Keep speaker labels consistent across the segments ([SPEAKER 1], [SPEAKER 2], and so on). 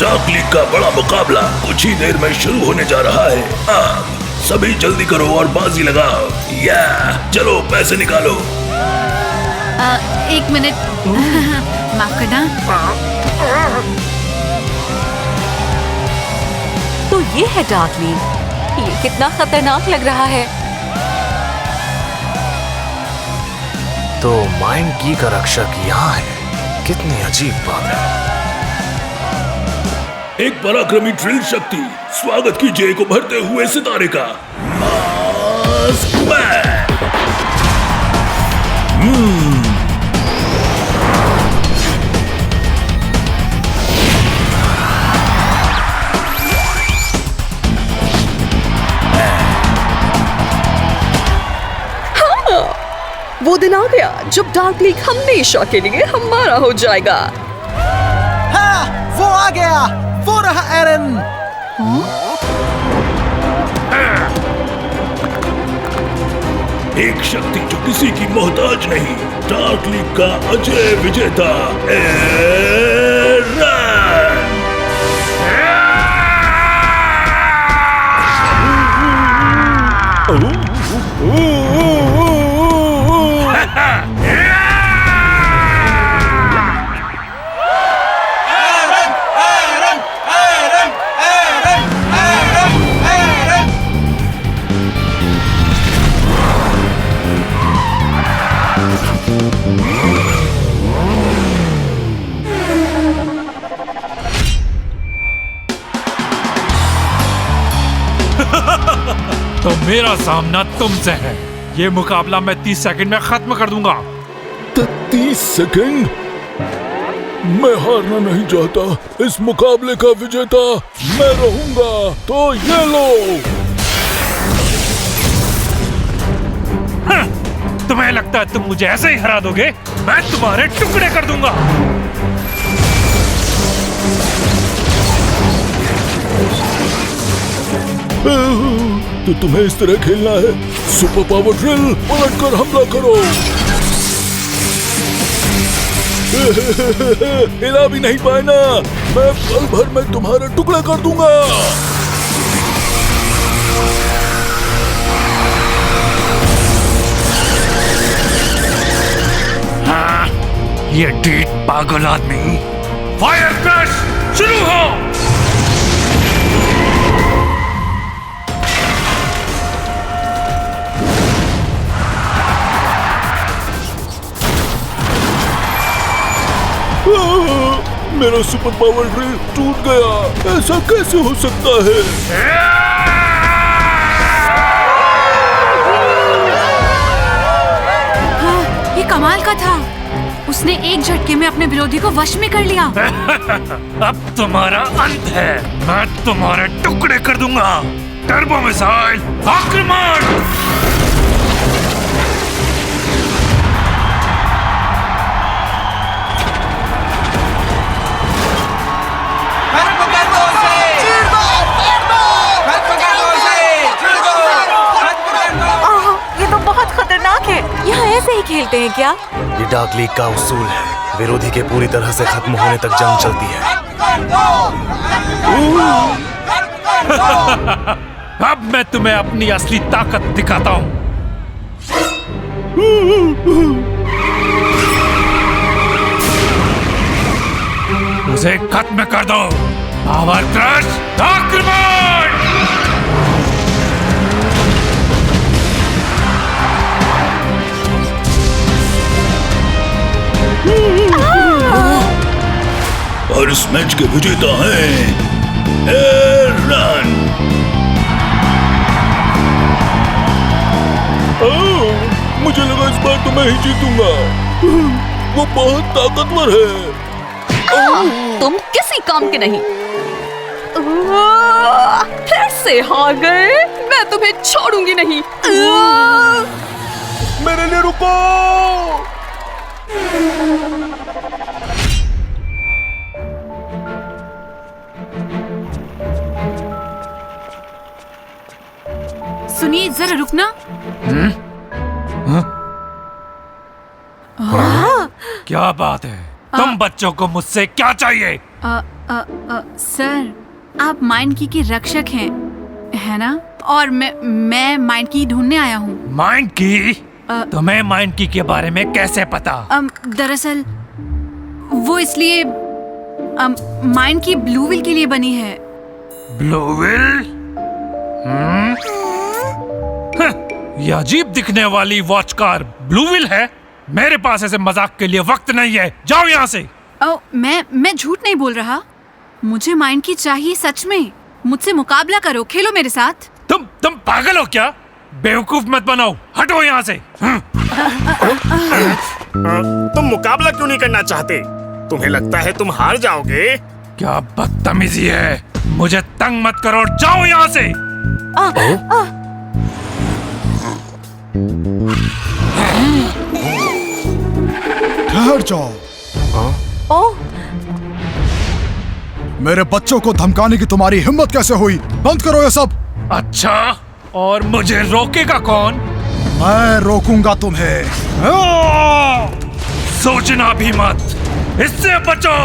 [SPEAKER 1] Dark league का बड़ा मुकाबला कुछ ही देर में शुरू होने जा रहा है। सभी जल्दी करो और बाजी लगाओ। या चलो पैसे निकालो।
[SPEAKER 2] एक मिनट माफ करना।
[SPEAKER 3] तो ये है डार्क लीग। ये कितना खतरनाक लग रहा है।
[SPEAKER 4] तो माइंड की का रक्षक यहाँ है। कितनी अजीब बात है।
[SPEAKER 1] एक पराक्रमी ड्रिल शक्ति, स्वागत कीजिए एक उभरते हुए सितारे का मास्क मैन।
[SPEAKER 5] वो दिन आ गया जब डार्क लीग हमेशा के लिए हमारा हो जाएगा।
[SPEAKER 6] हाँ, वो आ गया। वो रहा एरन।
[SPEAKER 1] एक शक्ति जो किसी की मोहताज नहीं, डार्क लीग का अजय विजेता एरन।
[SPEAKER 7] तो मेरा सामना तुमसे है। ये मुकाबला मैं 30 सेकंड में खत्म कर दूंगा।
[SPEAKER 1] 30 सेकंड? मैं हारना नहीं चाहता। इस मुकाबले का विजेता मैं रहूंगा। तो ये लो।
[SPEAKER 7] तुम्हें लगता है तुम मुझे ऐसे ही हरा दोगे? मैं तुम्हारे टुकड़े कर दूंगा।
[SPEAKER 1] तो तुम्हें इस तरह खेलना है। सुपर पावर ड्रिल, पलटकर हमला करो। हिला भी नहीं पाए ना। मैं पल भर में तुम्हारे टुकड़े कर दूंगा।
[SPEAKER 7] हाँ, ये डीट पागल आदमी। फायर क्रश शुरू हो।
[SPEAKER 1] मेरा सुपर पावर ड्रिल टूट गया। ऐसा कैसे हो सकता है?
[SPEAKER 2] हाँ, ये कमाल का था। उसने एक झटके में अपने विरोधी को वश में कर लिया।
[SPEAKER 7] अब तुम्हारा अंत है। मैं तुम्हारे टुकड़े कर दूंगा। टर्बो मिसाइल आक्रमण।
[SPEAKER 3] ये तो बहुत खतरनाक है। यहाँ ऐसे ही खेलते हैं क्या?
[SPEAKER 4] ये डार्क लीग का उसूल है। विरोधी के पूरी तरह से खत्म होने तक जंग चलती है।
[SPEAKER 7] अब मैं तुम्हें अपनी असली ताकत दिखाता हूँ। उसे खत्म कर दो। पावर क्रश आक्रमण।
[SPEAKER 1] और इस मैच के विजेता हैं एरन। मुझे लगा इस बार तो मैं ही जीतूंगा। वो बहुत ताकतवर है।
[SPEAKER 5] तुम किसी काम के नहीं। फिर से हार गए। मैं तुम्हें छोड़ूंगी नहीं।
[SPEAKER 1] मेरे लिए रुको।
[SPEAKER 2] सुनिए जरा रुकना।
[SPEAKER 7] क्या बात है? तुम बच्चों को मुझसे क्या चाहिए?
[SPEAKER 2] सर, आप माइंड की के रक्षक हैं, है ना? और मैं माइंड की ढूंढने आया हूँ।
[SPEAKER 7] माइंड की? तुम्हें माइंड की के बारे में कैसे पता?
[SPEAKER 2] दरअसल वो इसलिए माइंड की ब्लू व्हील के लिए बनी है।
[SPEAKER 7] Blue wheel? ये अजीब दिखने वाली वॉच कार ब्लू व्हील है? मेरे पास ऐसे मजाक के लिए वक्त नहीं है, जाओ यहाँ से।
[SPEAKER 2] मैं झूठ नहीं बोल रहा, मुझे माइंड की चाहिए सच में। मुझसे मुकाबला करो, खेलो मेरे साथ।
[SPEAKER 7] तुम पागल हो क्या? बेवकूफ मत बनाओ, हटो यहाँ से।
[SPEAKER 8] तुम मुकाबला क्यों नहीं करना चाहते? तुम्हें लगता है तुम हार जाओगे?
[SPEAKER 7] क्या बदतमीजी है, मुझे तंग मत करो, जाओ यहाँ से।
[SPEAKER 9] ठहर जाओ।
[SPEAKER 3] ओह,
[SPEAKER 9] मेरे बच्चों को धमकाने की तुम्हारी हिम्मत कैसे हुई? बंद करो ये सब।
[SPEAKER 7] अच्छा, और मुझे रोकेगा कौन?
[SPEAKER 9] मैं रोकूंगा तुम्हें।
[SPEAKER 7] सोचना भी मत, इससे बचो।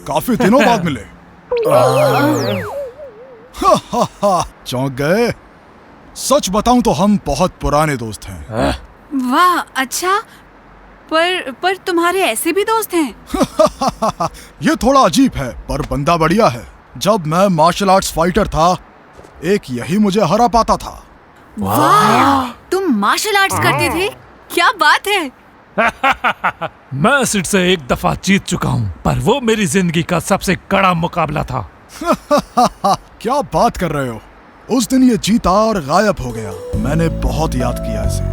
[SPEAKER 9] काफी दिनों बाद मिले। चौंक गए? सच बताऊं तो हम बहुत पुराने दोस्त हैं।
[SPEAKER 2] वाह, अच्छा। पर तुम्हारे ऐसे भी दोस्त हैं?
[SPEAKER 9] ये थोड़ा अजीब है, पर बंदा बढ़िया है। जब मैं मार्शल आर्ट्स फाइटर था, एक यही मुझे हरा पाता था।
[SPEAKER 2] वाह, तुम मार्शल आर्ट्स करते थे? क्या बात है।
[SPEAKER 7] मैं सिड से एक दफा जीत चुका हूँ, पर वो मेरी जिंदगी का सबसे कड़ा मुकाबला था।
[SPEAKER 9] क्या बात कर रहे हो? उस दिन ये जीता और गायब हो गया। मैंने बहुत याद किया इसे,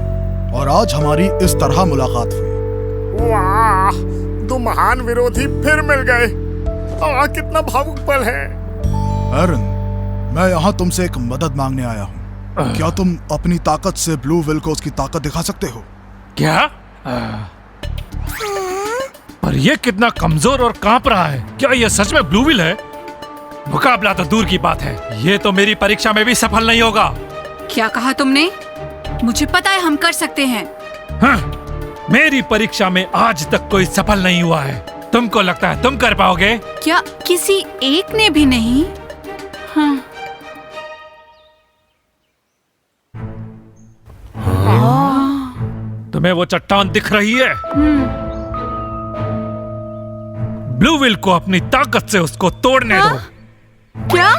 [SPEAKER 9] और आज हमारी इस तरह मुलाकात हुई।
[SPEAKER 8] वाह, दो महान विरोधी फिर मिल गए। कितना भावुक पल है।
[SPEAKER 9] एरन, मैं यहाँ तुमसे एक मदद मांगने आया हूँ। क्या तुम अपनी ताकत से ब्लू व्हील को उसकी ताकत दिखा सकते हो?
[SPEAKER 7] क्या? पर ये कितना कमजोर और कांप रहा है। क्या ये सच में ब्लू व्हील है? मुकाबला तो दूर की बात है, ये तो मेरी परीक्षा में भी सफल नहीं होगा।
[SPEAKER 2] क्या कहा तुमने? मुझे पता है हम कर सकते हैं।
[SPEAKER 7] हाँ, मेरी परीक्षा में आज तक कोई सफल नहीं हुआ है। तुमको लगता है तुम कर पाओगे?
[SPEAKER 2] क्या किसी एक ने भी नहीं? हाँ।
[SPEAKER 7] तुम्हें वो चट्टान दिख रही है? ब्लू व्हील को अपनी ताकत से उसको तोड़ने दो।
[SPEAKER 2] क्या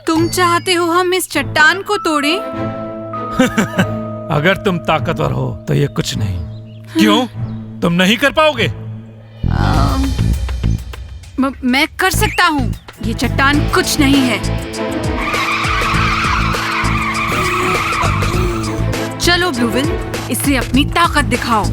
[SPEAKER 2] तुम चाहते हो हम इस चट्टान को तोड़ें?
[SPEAKER 7] अगर तुम ताकतवर हो तो ये कुछ नहीं। क्यों? तुम नहीं कर पाओगे?
[SPEAKER 2] मैं कर सकता हूँ। ये चट्टान कुछ नहीं है। चलो ब्लू व्हील, इसे अपनी ताकत दिखाओ।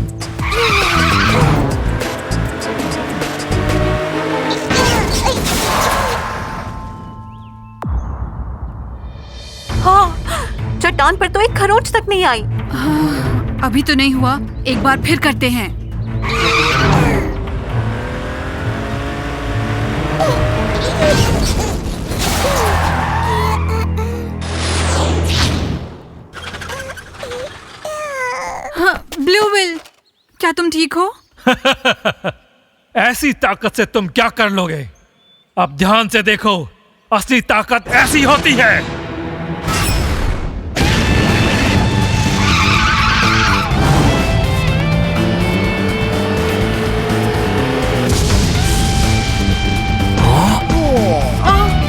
[SPEAKER 3] हाँ, चट्टान पर तो एक खरोंच तक नहीं आई।
[SPEAKER 2] अभी तो नहीं हुआ, एक बार फिर करते हैं। हाँ, ब्लू व्हील, क्या तुम ठीक हो?
[SPEAKER 7] ऐसी ताकत से तुम क्या कर लोगे? अब ध्यान से देखो, असली ताकत ऐसी होती है।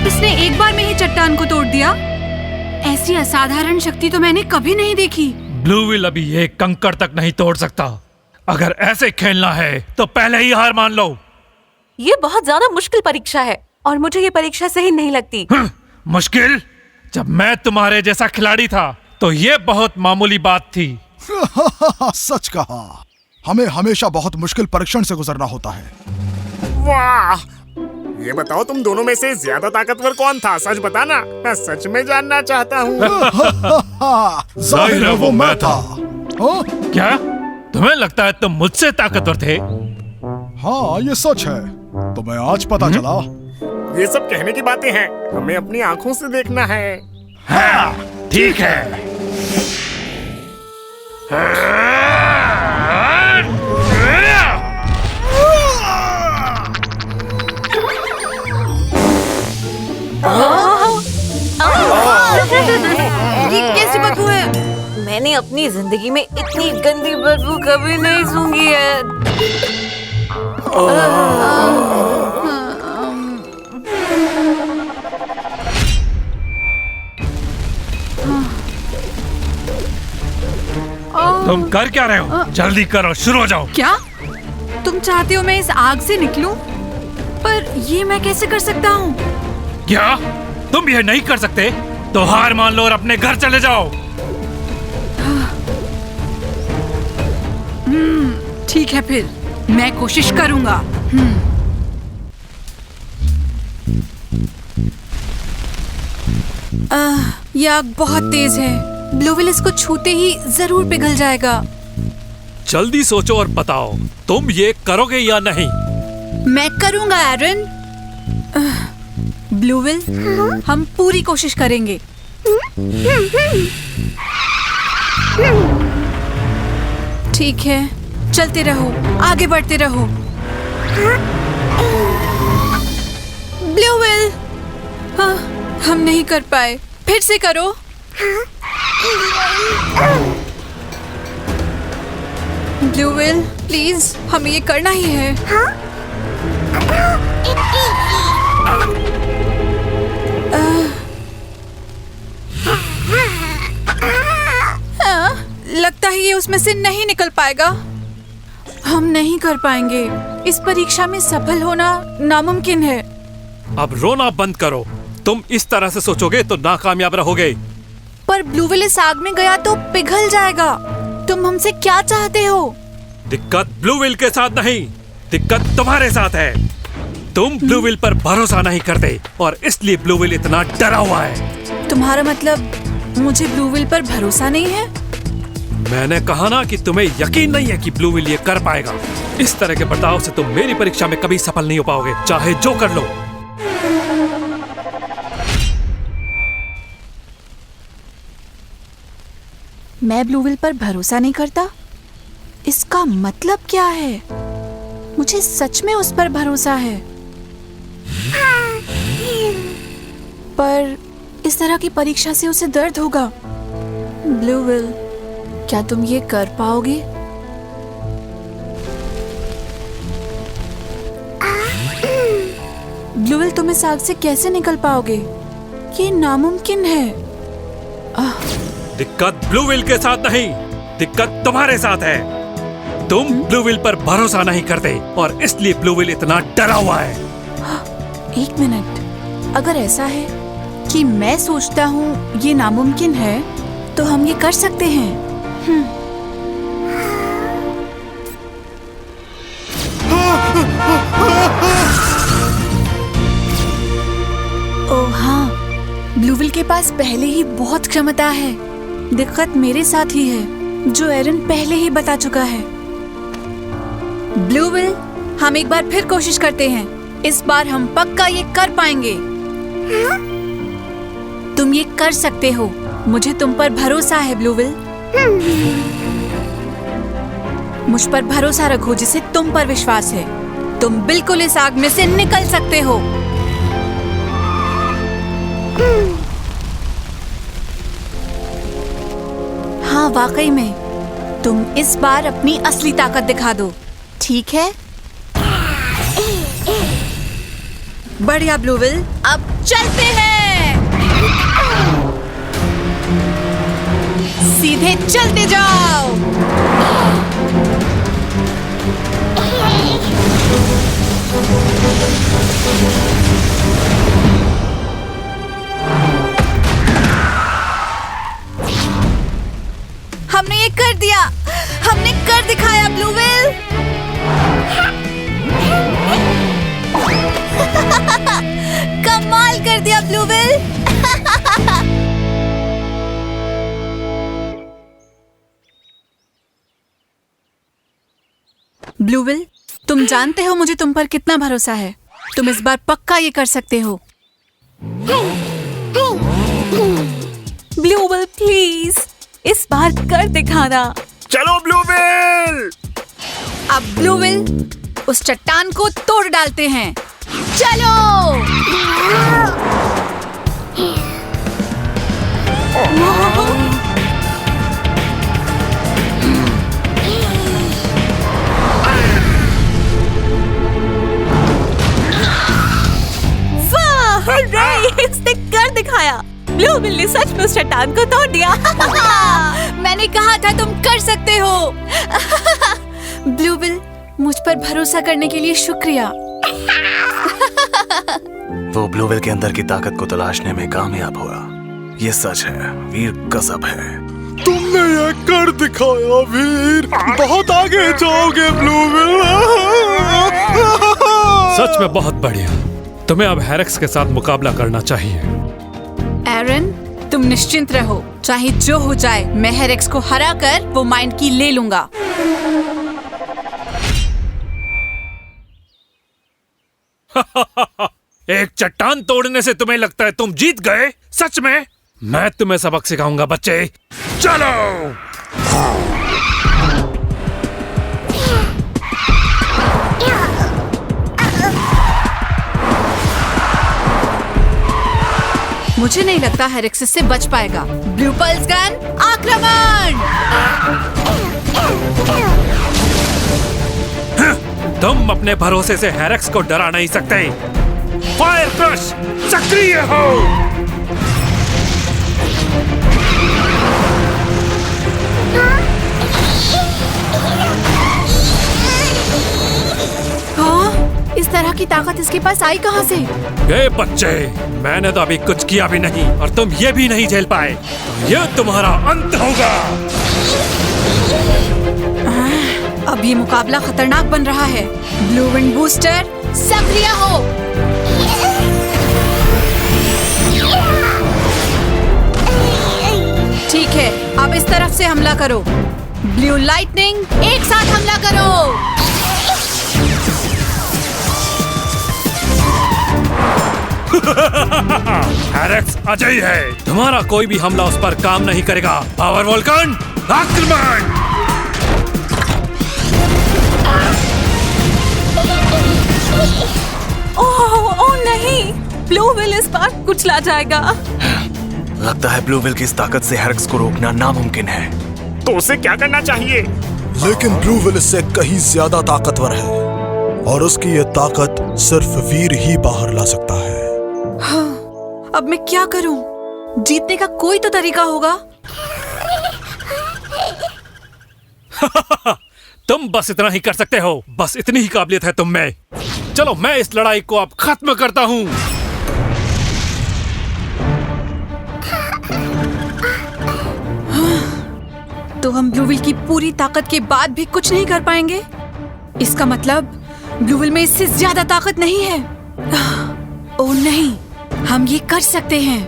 [SPEAKER 2] इसने एक बार में ही चट्टान को तोड़ दिया। ऐसी असाधारण शक्ति तो मैंने कभी नहीं देखी।
[SPEAKER 7] ब्लू व्हील अभी एक कंकड़ तक नहीं तोड़ सकता। अगर ऐसे खेलना है तो पहले ही हार मान लो।
[SPEAKER 3] ये बहुत ज्यादा मुश्किल परीक्षा है और मुझे ये परीक्षा सही नहीं लगती।
[SPEAKER 7] मुश्किल? जब मैं तुम्हारे जैसा खिलाड़ी था तो ये बहुत मामूली बात थी।
[SPEAKER 9] सच कहा, हमें हमेशा बहुत मुश्किल परीक्षण से गुजरना होता है।
[SPEAKER 8] वाह, ये बताओ तुम दोनों में से ज्यादा ताकतवर कौन था? सच बताना, मैं सच में जानना चाहता हूँ।
[SPEAKER 9] जाहिर है वो मैं था।
[SPEAKER 7] क्या तुम्हें लगता है तुम मुझसे ताकतवर थे?
[SPEAKER 9] हाँ, ये सच है। तुम्हें आज पता चला?
[SPEAKER 8] ये सब कहने की बातें हैं, हमें अपनी आंखों से देखना है।
[SPEAKER 7] हाँ, ठीक है।
[SPEAKER 2] ये कैसी बदबू है?
[SPEAKER 3] मैंने अपनी जिंदगी में इतनी गंदी बदबू कभी नहीं सूंघी है।
[SPEAKER 7] तुम कर क्या रहे हो? जल्दी करो, शुरू हो जाओ।
[SPEAKER 2] क्या तुम चाहते हो मैं इस आग से निकलूं? पर ये मैं कैसे कर सकता हूँ?
[SPEAKER 7] क्या तुम यह नहीं कर सकते? तो हार मान लो और अपने घर चले जाओ।
[SPEAKER 2] ठीक है, फिर मैं कोशिश करूंगा। ये आग बहुत तेज है। ब्लूविल इसको छूते ही जरूर पिघल जाएगा।
[SPEAKER 7] जल्दी सोचो और बताओ, तुम ये करोगे या नहीं?
[SPEAKER 2] मैं करूंगा एरन। ब्लूविल, हम पूरी कोशिश करेंगे। ठीक है, चलते रहो, आगे बढ़ते रहो। ब्लूविल, हाँ, हम नहीं कर पाए। फिर से करो। ब्लूविल, प्लीज, हमें ये करना ही है। लगता है ये उसमें से नहीं निकल पाएगा। हम नहीं कर पाएंगे। इस परीक्षा में सफल होना नामुमकिन है।
[SPEAKER 7] अब रोना बंद करो। तुम इस तरह से सोचोगे तो नाकामयाब रहोगे।
[SPEAKER 2] पर ब्लूविल इस आग में गया तो पिघल जाएगा। तुम हमसे क्या चाहते हो?
[SPEAKER 7] दिक्कत ब्लूविल के साथ नहीं, दिक्कत तुम्हारे साथ है। तुम ब्लूविल पर भरोसा नहीं करते और इसलिए ब्लूविल इतना डरा हुआ है।
[SPEAKER 2] तुम्हारा मतलब मुझे ब्लूविल पर भरोसा नहीं है?
[SPEAKER 7] मैंने कहा ना कि तुम्हें यकीन नहीं है कि ब्लूविल ये कर पाएगा। इस तरह के बर्ताव से तुम मेरी परीक्षा में कभी सफल नहीं हो पाओगे, चाहे जो कर लो।
[SPEAKER 2] मैं ब्लूविल पर भरोसा नहीं करता? इसका मतलब क्या है? मुझे सच में उस पर भरोसा है। पर इस तरह की परीक्षा से उसे दर्द होगा। ब्लूविल, क्या तुम ये कर पाओगे? ब्लूविल, तुम इस आग से कैसे निकल पाओगे? ये नामुमकिन है।
[SPEAKER 7] दिक्कत ब्लूविल के साथ नहीं, दिक्कत तुम्हारे साथ है। तुम ब्लूविल पर भरोसा नहीं करते और इसलिए ब्लूविल इतना डरा हुआ है।
[SPEAKER 2] एक मिनट, अगर ऐसा है कि मैं सोचता हूँ ये नामुमकिन है, तो हम ये कर सकते हैं। ओह हाँ, ब्लूविल के पास पहले ही बहुत क्षमता है। दिक्कत मेरे साथ ही है, जो एरन पहले ही बता चुका है। ब्लूविल, हम एक बार फिर कोशिश करते हैं। इस बार हम पक्का ये कर पाएंगे। तुम ये कर सकते हो। मुझे तुम पर भरोसा है ब्लूविल। मुझ पर भरोसा रखो जिसे तुम पर विश्वास है। तुम बिल्कुल इस आग में से निकल सकते हो। हाँ, वाकई में तुम इस बार अपनी असली ताकत दिखा दो, ठीक है? बढ़िया ब्लूविल, अब चलते हैं। सीधे चलते जाओ। हमने ये कर दिया। हमने कर दिखाया ब्लूविल। कमाल कर दिया ब्लूविल। ब्लूविल, तुम जानते हो मुझे तुम पर कितना भरोसा है। तुम इस बार पक्का ये कर सकते हो।
[SPEAKER 3] ब्लूवेल प्लीज, इस बार कर दिखाना।
[SPEAKER 8] चलो ब्लूवेल।
[SPEAKER 2] अब ब्लूवेल उस चट्टान को तोड़ डालते हैं। चलो।
[SPEAKER 3] उसने कर दिखाया। ब्लूवेल ने सच में उस चट्टान को तोड़ दिया।
[SPEAKER 2] मैंने कहा था तुम कर सकते हो। ब्लूवेल, मुझ पर भरोसा करने के लिए शुक्रिया।
[SPEAKER 4] वो ब्लूवेल के अंदर की ताकत को तलाशने में कामयाब हुआ। ये सच है, वीर गजब है।
[SPEAKER 1] तुमने ये कर दिखाया वीर, बहुत आगे जाओगे ब्लूवेल।
[SPEAKER 7] सच में बहुत बढ़िया। तुम्हें अब हेरेक्स के साथ मुकाबला करना चाहिए।
[SPEAKER 2] एरन, तुम निश्चिंत रहो, चाहे जो हो जाए मैं हेरेक्स को हराकर वो माइंड की ले लूंगा।
[SPEAKER 7] एक चट्टान तोड़ने से तुम्हें लगता है तुम जीत गए? सच में? मैं तुम्हें सबक सिखाऊंगा बच्चे। चलो।
[SPEAKER 2] मुझे नहीं लगता हेरेक्स इससे बच पाएगा। ब्लू पल्स गन, आक्रमण!
[SPEAKER 7] तुम अपने भरोसे से हेरेक्स को डरा नहीं सकते। फायर क्रश सक्रिय हो।
[SPEAKER 2] हाँ? इस तरह की ताकत इसके पास आई कहाँ से?
[SPEAKER 7] ए बच्चे, मैंने तो अभी कुछ किया भी नहीं और तुम ये भी नहीं झेल पाए, तो ये तुम्हारा अंत होगा।
[SPEAKER 2] अब ये मुकाबला खतरनाक बन रहा है। ब्लू विंड बूस्टर सक्रिय हो। ठीक है, अब इस तरफ से हमला करो। ब्लू लाइटनिंग, एक साथ हमला करो।
[SPEAKER 7] हेरेक्स अजय है, तुम्हारा कोई भी हमला उस पर काम नहीं करेगा। पावर वोल्कन आक्रमण!
[SPEAKER 3] ओह नहीं, ब्लूवेल इस बार कुचला जाएगा।
[SPEAKER 4] लगता है ब्लूवेल की इस ताकत से हेरेक्स को रोकना नामुमकिन है।
[SPEAKER 8] तो उसे क्या करना चाहिए?
[SPEAKER 9] लेकिन ब्लूवेल इससे कहीं ज्यादा ताकतवर है और उसकी ये ताकत सिर्फ वीर ही बाहर ला सकता है।
[SPEAKER 2] हाँ, अब मैं क्या करूं? जीतने का कोई तो तरीका होगा।
[SPEAKER 7] तुम बस इतना ही कर सकते हो, बस इतनी ही काबिलियत है तुम में। चलो मैं इस लड़ाई को अब खत्म करता हूँ।
[SPEAKER 2] तो हम ब्लूविल की पूरी ताकत के बाद भी कुछ नहीं कर पाएंगे? इसका मतलब ब्लूविल में इससे ज्यादा ताकत नहीं है। ओह नहीं, हम ये कर सकते हैं।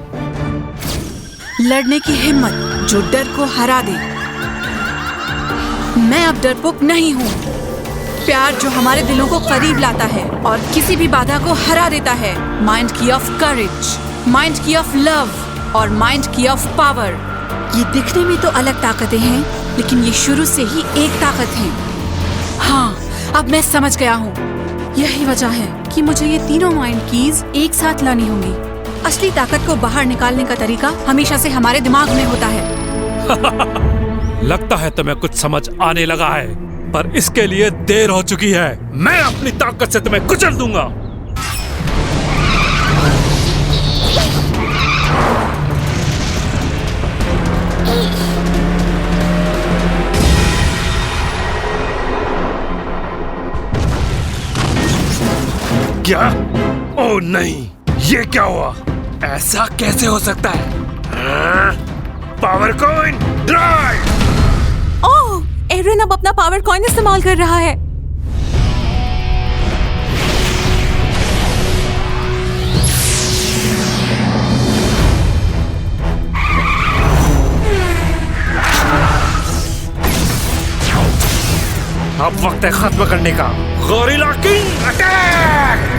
[SPEAKER 2] लड़ने की हिम्मत जो डर को हरा दे। मैं अब डरपोक नहीं हूँ। प्यार जो हमारे दिलों को करीब लाता है और किसी भी बाधा को हरा देता है। माइंड की ऑफ करेज, माइंड की ऑफ लव और माइंड की ऑफ पावर। ये दिखने में तो अलग ताकतें हैं, लेकिन ये शुरू से ही एक ताकत है। हाँ, अब मैं समझ गया हूँ। यही वजह है कि मुझे ये तीनों माइंड कीज एक साथ लानी होंगी। असली ताकत को बाहर निकालने का तरीका हमेशा से हमारे दिमाग में होता है।
[SPEAKER 7] लगता है तुम्हें कुछ समझ आने लगा है, पर इसके लिए देर हो चुकी है। मैं अपनी ताकत से तुम्हें कुचल दूंगा। क्या? ओह नहीं, ये क्या हुआ? ऐसा कैसे हो सकता है? Power coin drive!
[SPEAKER 3] Oh, Aaron अब अपना पावर कॉइन इस्तेमाल कर रहा है।
[SPEAKER 7] अब वक्त है खत्म करने का। Gorilla king attack!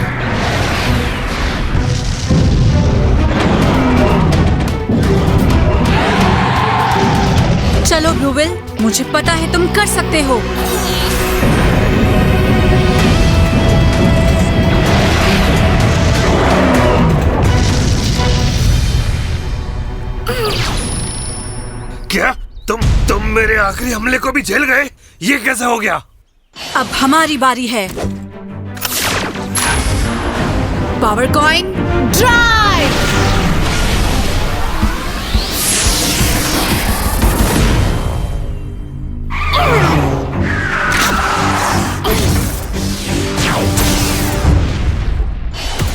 [SPEAKER 2] मुझे पता है तुम कर सकते हो।
[SPEAKER 4] क्या तुम मेरे आखिरी हमले को भी झेल गए? ये कैसे हो गया?
[SPEAKER 2] अब हमारी बारी है। Power coin drive.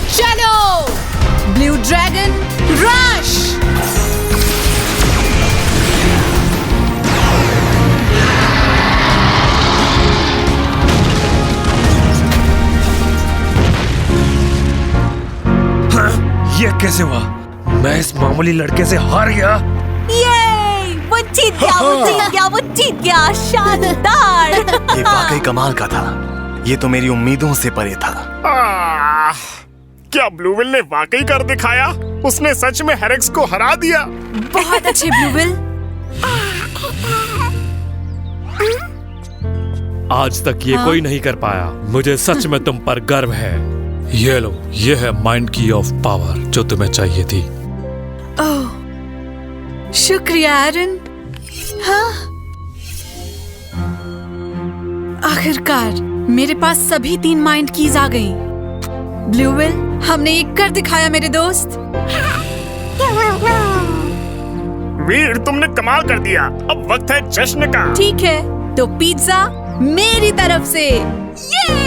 [SPEAKER 2] चलो ब्लू ड्रैगन रश।
[SPEAKER 4] ये कैसे हुआ? मैं इस मामूली लड़के से हार गया।
[SPEAKER 3] ये वो जीत गया, वो जीत गया, वो जीत गया। शानदार।
[SPEAKER 10] ये वाकई कमाल का था। ये तो मेरी उम्मीदों से परे था।
[SPEAKER 8] क्या ब्लूविल ने वाकई कर दिखाया? उसने सच में हेरेक्स को हरा दिया।
[SPEAKER 2] बहुत अच्छे ब्लूविल।
[SPEAKER 7] आज तक ये कोई नहीं कर पाया। मुझे सच में तुम पर गर्व है। ये लो, ये है माइंड की ऑफ पावर जो तुम्हें चाहिए थी।
[SPEAKER 2] ओह, शुक्रिया एरन। हाँ, आखिरकार मेरे पास सभी 3 माइंड कीज आ गई। ब्लूविल, हमने ये कर दिखाया मेरे दोस्त।
[SPEAKER 8] वीर, तुमने कमाल कर दिया। अब वक्त है जश्न का।
[SPEAKER 2] ठीक है, तो पिज्जा मेरी तरफ से। ये